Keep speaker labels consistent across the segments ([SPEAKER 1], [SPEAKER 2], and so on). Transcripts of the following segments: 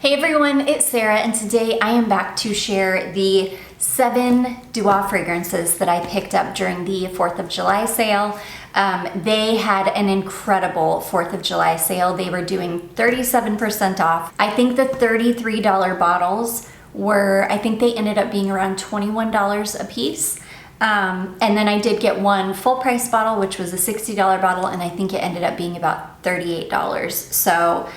[SPEAKER 1] Hey everyone, it's Sarah, and today I am back to share the 7 Duo fragrances that I picked up during the 4th of July sale. They had an incredible 4th of July sale. They were doing 37% off. I think the $33 bottles were, I think they ended up being around $21 a piece. And then I did get one full price bottle, which was a $60 bottle, and I think it ended up being about $38. So,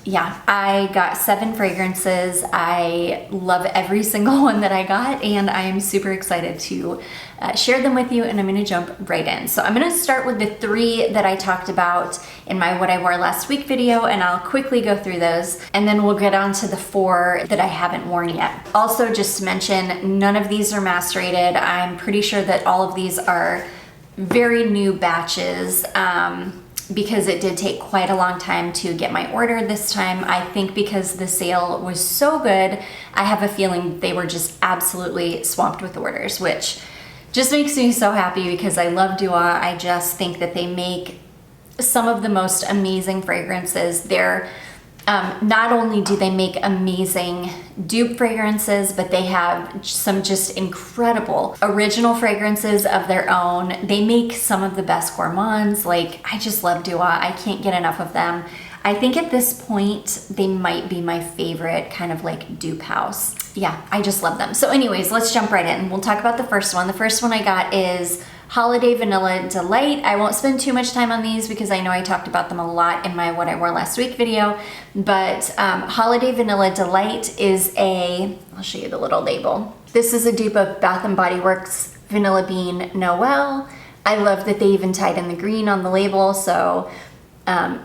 [SPEAKER 1] yeah, I got 7 fragrances. I love every single one that I got, and I am super excited to share them with you, and I'm gonna jump right in. So I'm gonna start with the 3 that I talked about in my What I Wore Last Week video, and I'll quickly go through those, and then we'll get on to the 4 that I haven't worn yet. Also, just to mention, none of these are macerated. I'm pretty sure that all of these are very new batches. Because it did take quite a long time to get my order this time. I think because the sale was so good, I have a feeling they were just absolutely swamped with orders, which just makes me so happy because I love Duo. I just think that they make some of the most amazing fragrances. They're not only do they make amazing dupe fragrances, but they have some just incredible original fragrances of their own. They make some of the best gourmands. Like, I just love Duo. I can't get enough of them. I think at this point, they might be my favorite kind of like dupe house. Yeah, I just love them. So anyways, let's jump right in. We'll talk about the first one. The first one I got is Holiday Vanilla Delight. I won't spend too much time on these because I know I talked about them a lot in my What I Wore Last Week video, but Holiday Vanilla Delight is I'll show you the little label. This is a dupe of Bath & Body Works Vanilla Bean Noel. I love that they even tied in the green on the label, so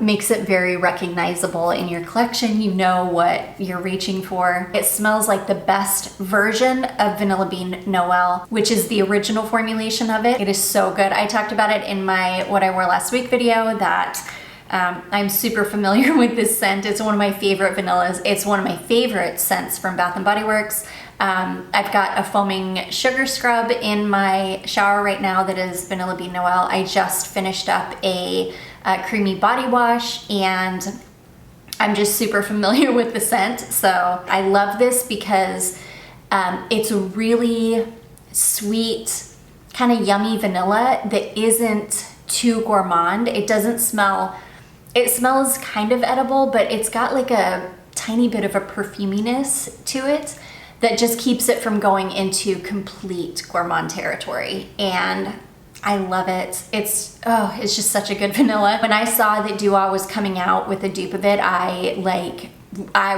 [SPEAKER 1] makes it very recognizable in your collection. You know what you're reaching for. It smells like the best version of Vanilla Bean Noel, which is the original formulation of it. It is so good. I talked about it in my What I Wore Last Week video that I'm super familiar with this scent. It's one of my favorite vanillas. It's one of my favorite scents from Bath & Body Works. I've got a foaming sugar scrub in my shower right now that is Vanilla Bean Noel. I just finished up a creamy body wash, and I'm just super familiar with the scent. So I love this because it's a really sweet, kind of yummy vanilla that isn't too gourmand. It doesn't smell, it smells kind of edible, but it's got like a tiny bit of a perfuminess to it that just keeps it from going into complete gourmand territory. And I love it. It's just such a good vanilla. When I saw that Duo was coming out with a dupe of it, I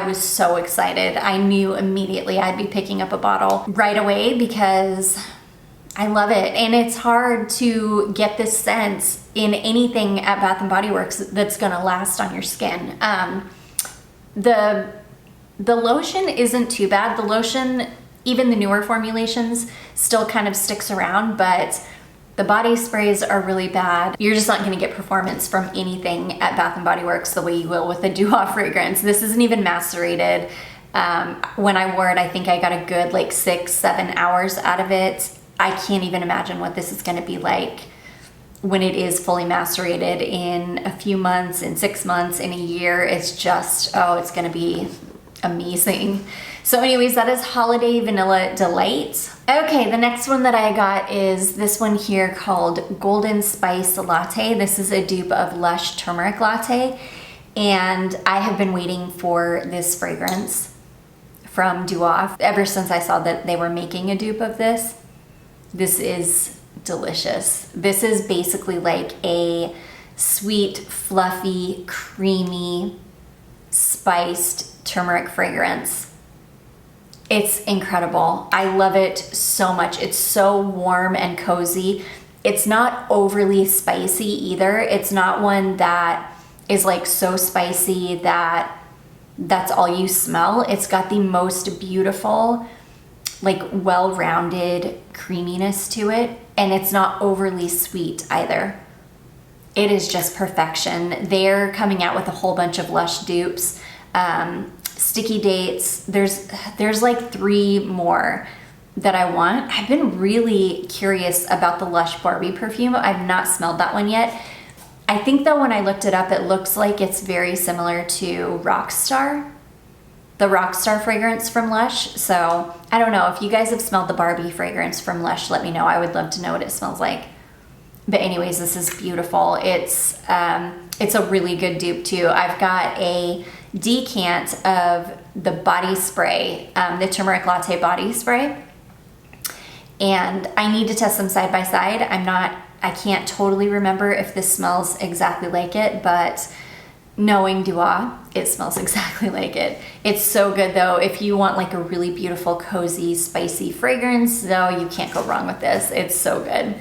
[SPEAKER 1] was so excited. I knew immediately I'd be picking up a bottle right away because I love it. And it's hard to get this scent in anything at Bath & Body Works that's gonna last on your skin. The lotion isn't too bad. The lotion, even the newer formulations, still kind of sticks around, but the body sprays are really bad. You're just not gonna get performance from anything at Bath & Body Works the way you will with a Duo fragrance. This isn't even macerated. When I wore it, I think I got a good like 6-7 hours out of it. I can't even imagine what this is gonna be like when it is fully macerated in a few months, in 6 months, in a year. It's just, it's gonna be amazing. So anyways, that is Holiday Vanilla Delight. Okay, the next one that I got is this one here called Golden Spice Latte. This is a dupe of Lush Turmeric Latte, and I have been waiting for this fragrance from Duo ever since I saw that they were making a dupe of this. This is delicious. This is basically like a sweet, fluffy, creamy, spiced turmeric fragrance. It's incredible. I love it so much. It's so warm and cozy. It's not overly spicy either. It's not one that is like so spicy that that's all you smell. It's got the most beautiful, like well-rounded creaminess to it, and it's not overly sweet either. It is just perfection. They're coming out with a whole bunch of Lush dupes. Sticky Dates, there's like 3 more that I want. I've been really curious about the Lush Barbie perfume. I've not smelled that one yet. I think though when I looked it up, it looks like it's very similar to Rockstar. the Rockstar fragrance from Lush. So I don't know, if you guys have smelled the Barbie fragrance from Lush, let me know. I would love to know what it smells like. But anyways, this is beautiful. It's a really good dupe too. I've got a decant of the body spray, the Turmeric Latte body spray. And I need to test them side by side. I can't totally remember if this smells exactly like it, but knowing Dua, it smells exactly like it. It's so good though. If you want like a really beautiful, cozy, spicy fragrance, no, you can't go wrong with this. It's so good.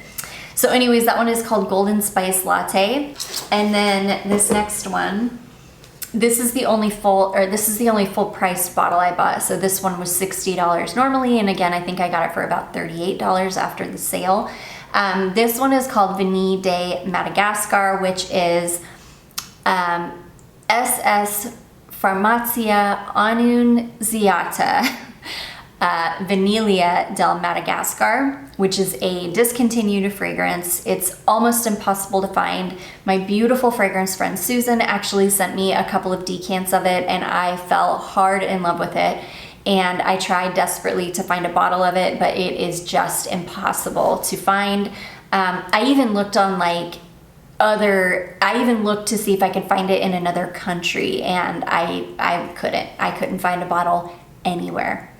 [SPEAKER 1] So anyways, that one is called Golden Spice Latte. And then this next one, this is the only full priced bottle I bought. So this one was $60 normally. And again, I think I got it for about $38 after the sale. This one is called Vanille de Madagascar, which is SS Farmacia Annunziata Vaniglia del Madagascar, which is a discontinued fragrance. It's almost impossible to find. My beautiful fragrance friend Susan actually sent me a couple of decants of it, and I fell hard in love with it. And I tried desperately to find a bottle of it, but it is just impossible to find. I even looked on I even looked to see if I could find it in another country, and I couldn't find a bottle anywhere.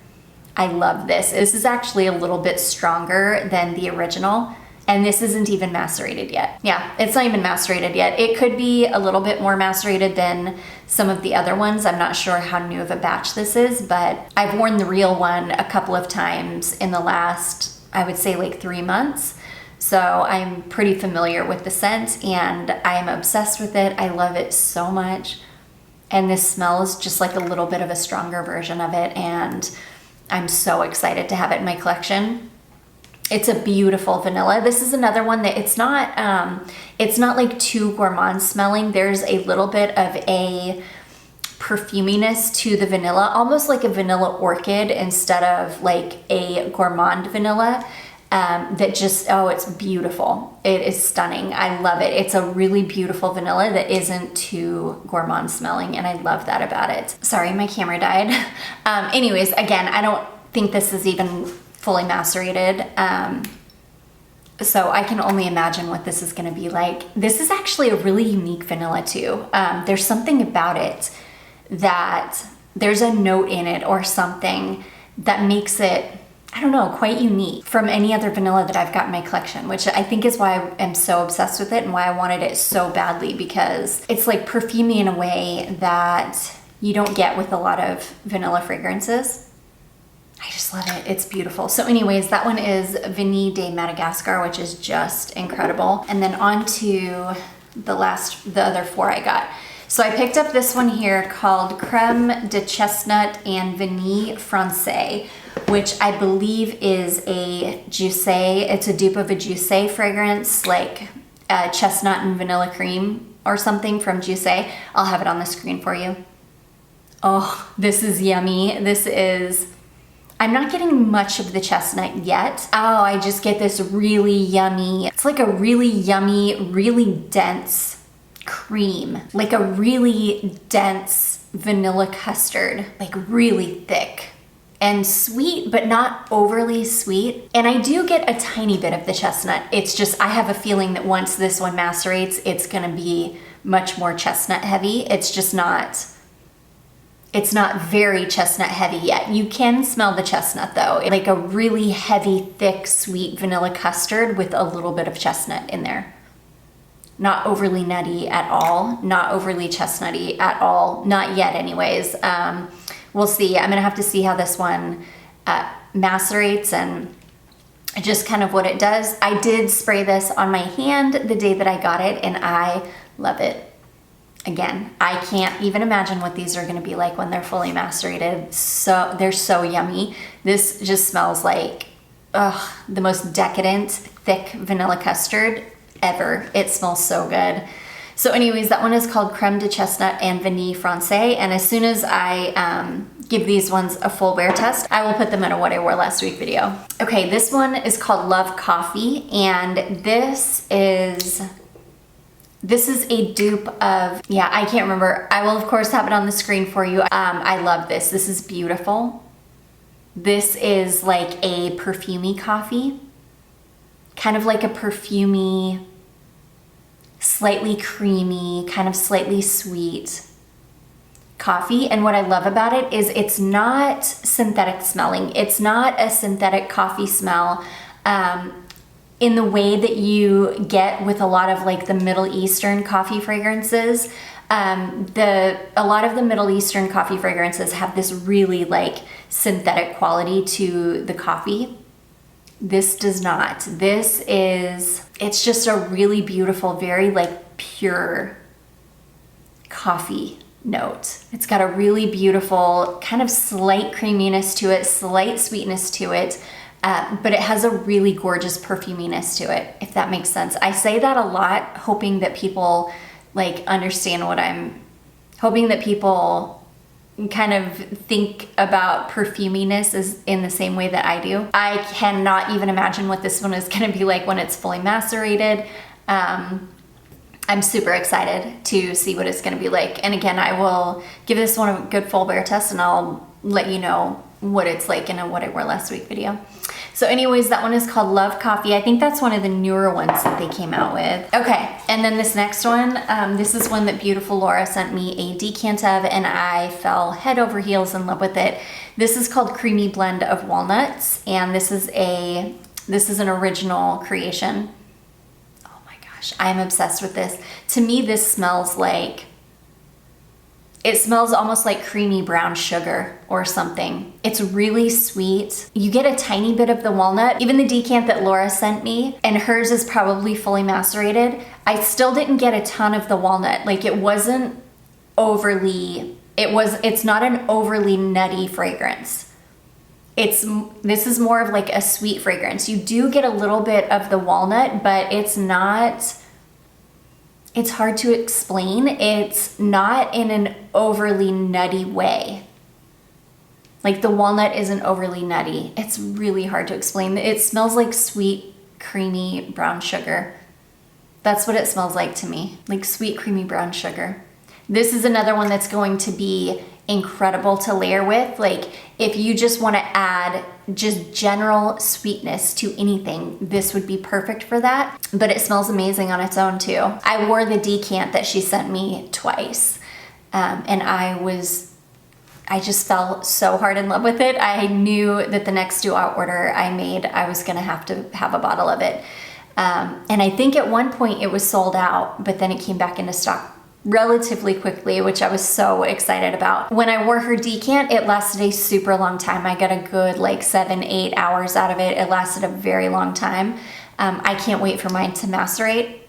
[SPEAKER 1] I love this. This is actually a little bit stronger than the original, and this isn't even macerated yet. Yeah, it's not even macerated yet. It could be a little bit more macerated than some of the other ones. I'm not sure how new of a batch this is, but I've worn the real one a couple of times in the last, I would say like 3 months. So I'm pretty familiar with the scent, and I'm obsessed with it. I love it so much. And this smells just like a little bit of a stronger version of it, and I'm so excited to have it in my collection. It's a beautiful vanilla. This is another one that it's not like too gourmand smelling. There's a little bit of a perfuminess to the vanilla, almost like a vanilla orchid instead of like a gourmand vanilla. That just, oh, it's beautiful. It is stunning. I love it. It's a really beautiful vanilla that isn't too gourmand smelling, and I love that about it. Sorry, my camera died. Anyways, again, I don't think this is even fully macerated. So I can only imagine what this is gonna be like. This is actually a really unique vanilla too. There's something about it that there's a note in it or something that makes it, I don't know, quite unique from any other vanilla that I've got in my collection, which I think is why I'm so obsessed with it and why I wanted it so badly, because it's like perfumey in a way that you don't get with a lot of vanilla fragrances. I just love it. It's beautiful. So anyways, that one is Vanille de Madagascar, which is just incredible. And then on to the other 4 I got. So I picked up this one here called Creme de Chestnut and Vanille Francais, which I believe is a Jousset. It's a dupe of a Jousset fragrance, like chestnut and vanilla cream or something from Jousset. I'll have it on the screen for you. Oh, this is yummy. I'm not getting much of the chestnut yet. Oh, I just get this really yummy, it's like a really yummy, really dense cream, like a really dense vanilla custard, like really thick and sweet, but not overly sweet. And I do get a tiny bit of the chestnut. It's just, I have a feeling that once this one macerates, it's gonna be much more chestnut heavy. It's not very chestnut heavy yet. You can smell the chestnut though. It's like a really heavy, thick, sweet vanilla custard with a little bit of chestnut in there. Not overly nutty at all, not overly chestnutty at all, not yet anyways. We'll see. I'm gonna have to see how this one macerates and just kind of what it does. I did spray this on my hand the day that I got it, and I love it. Again, I can't even imagine what these are gonna be like when they're fully macerated. So they're so yummy. This just smells like the most decadent, thick vanilla custard ever. It smells so good. So anyways, that one is called Creme de Chestnut and Vanille Francais. And as soon as I give these ones a full wear test, I will put them in a what I wore last week video. Okay, this one is called Love Coffee, and this is This is a dupe of, yeah, I can't remember. I will of course have it on the screen for you. I love this. This is beautiful. This is like a perfumey coffee, kind of like a perfumey, slightly creamy, kind of slightly sweet coffee. And what I love about it is it's not synthetic smelling. It's not a synthetic coffee smell in the way that you get with a lot of like the Middle Eastern coffee fragrances. A lot of the Middle Eastern coffee fragrances have this really like synthetic quality to the coffee. This does not. It's just a really beautiful, very like pure coffee note. It's got a really beautiful kind of slight creaminess to it, slight sweetness to it, but it has a really gorgeous perfuminess to it, if that makes sense. I say that a lot, hoping that people like understand what hoping that people kind of think about perfuminess is in the same way that I do. I cannot even imagine what this one is going to be like when it's fully macerated. I'm super excited to see what it's going to be like. And again, I will give this one a good full bear test and I'll let you know what it's like in a What I Wore Last Week video. So anyways, that one is called Love Coffee. I think that's one of the newer ones that they came out with. Okay, and then this next one, this is one that beautiful Laura sent me a decant of and I fell head over heels in love with it. This is called Creamy Blend of Walnuts, and this is an original creation. Oh my gosh, I'm obsessed with this. To me, this smells like, it smells almost like creamy brown sugar or something. It's really sweet. You get a tiny bit of the walnut. Even the decant that Laura sent me, and hers is probably fully macerated, I still didn't get a ton of the walnut. Like it wasn't overly, it's not an overly nutty fragrance. This is more of like a sweet fragrance. You do get a little bit of the walnut, but it's hard to explain. It's not in an overly nutty way. Like the walnut isn't overly nutty. It's really hard to explain. It smells like sweet, creamy brown sugar. That's what it smells like to me, like sweet, creamy brown sugar. This is another one that's going to be incredible to layer with. Like if you just want to add just general sweetness to anything, this would be perfect for that. But it smells amazing on its own too. I wore the decant that she sent me twice, and I just fell so hard in love with it. I knew that the next due out order I made, I was gonna have to have a bottle of it. And I think at one point it was sold out, but then it came back into stock relatively quickly, which I was so excited about. When I wore her decant, it lasted a super long time. I got a good like 7-8 hours out of it. It lasted a very long time. I can't wait for mine to macerate.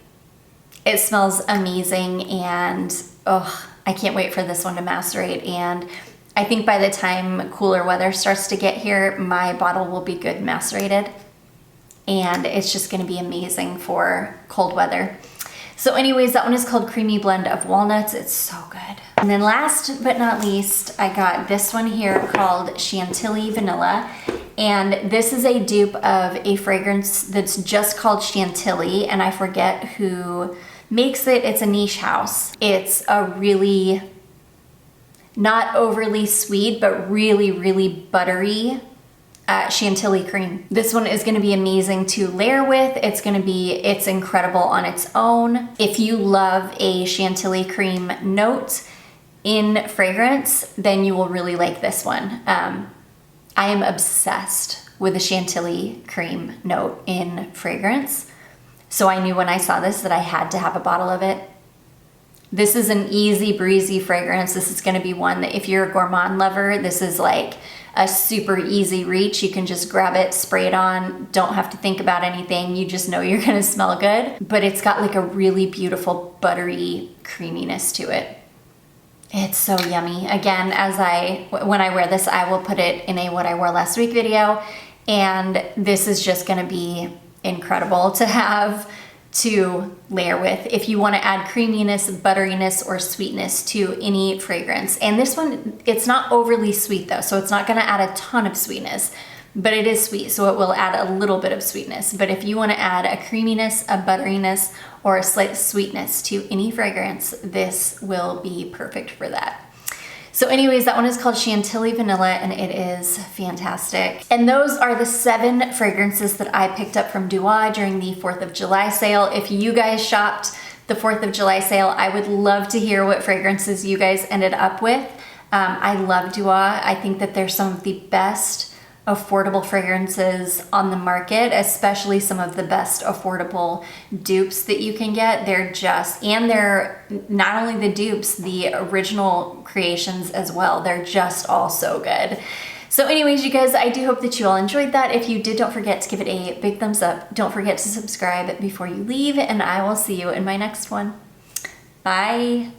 [SPEAKER 1] It smells amazing, and I can't wait for this one to macerate. And I think by the time cooler weather starts to get here, my bottle will be good macerated, and it's just gonna be amazing for cold weather. So anyways, that one is called Creamy Blend of Walnuts. It's so good. And then last but not least, I got this one here called Chantilly Vanilla. And this is a dupe of a fragrance that's just called Chantilly, and I forget who makes it. It's a niche house. It's a really, not overly sweet, but really, really buttery Chantilly cream. This one is going to be amazing to layer with. It's incredible on its own. If you love a Chantilly cream note in fragrance, then you will really like this one. I am obsessed with a Chantilly cream note in fragrance. So I knew when I saw this that I had to have a bottle of it. This is an easy breezy fragrance. This is going to be one that if you're a gourmand lover, this is like a super easy reach. You can just grab it, spray it on, don't have to think about anything. You just know you're gonna smell good. But it's got like a really beautiful buttery creaminess to it. It's so yummy. Again, when I wear this, I will put it in a What I Wore Last Week video. And this is just gonna be incredible to have to layer with if you want to add creaminess, butteriness, or sweetness to any fragrance. And this one, it's not overly sweet though, so it's not going to add a ton of sweetness, but it is sweet, so it will add a little bit of sweetness. But if you want to add a creaminess, a butteriness, or a slight sweetness to any fragrance, this will be perfect for that. So anyways, that one is called Chantilly Vanilla and it is fantastic. And those are the 7 fragrances that I picked up from Duo during the 4th of July sale. If you guys shopped the 4th of July sale, I would love to hear what fragrances you guys ended up with. I love Duo. I think that they're some of the best affordable fragrances on the market, especially some of the best affordable dupes that you can get. They're not only the dupes, the original creations as well. They're just all so good. So anyways, you guys, I do hope that you all enjoyed that. If you did, don't forget to give it a big thumbs up. Don't forget to subscribe before you leave, and I will see you in my next one. Bye.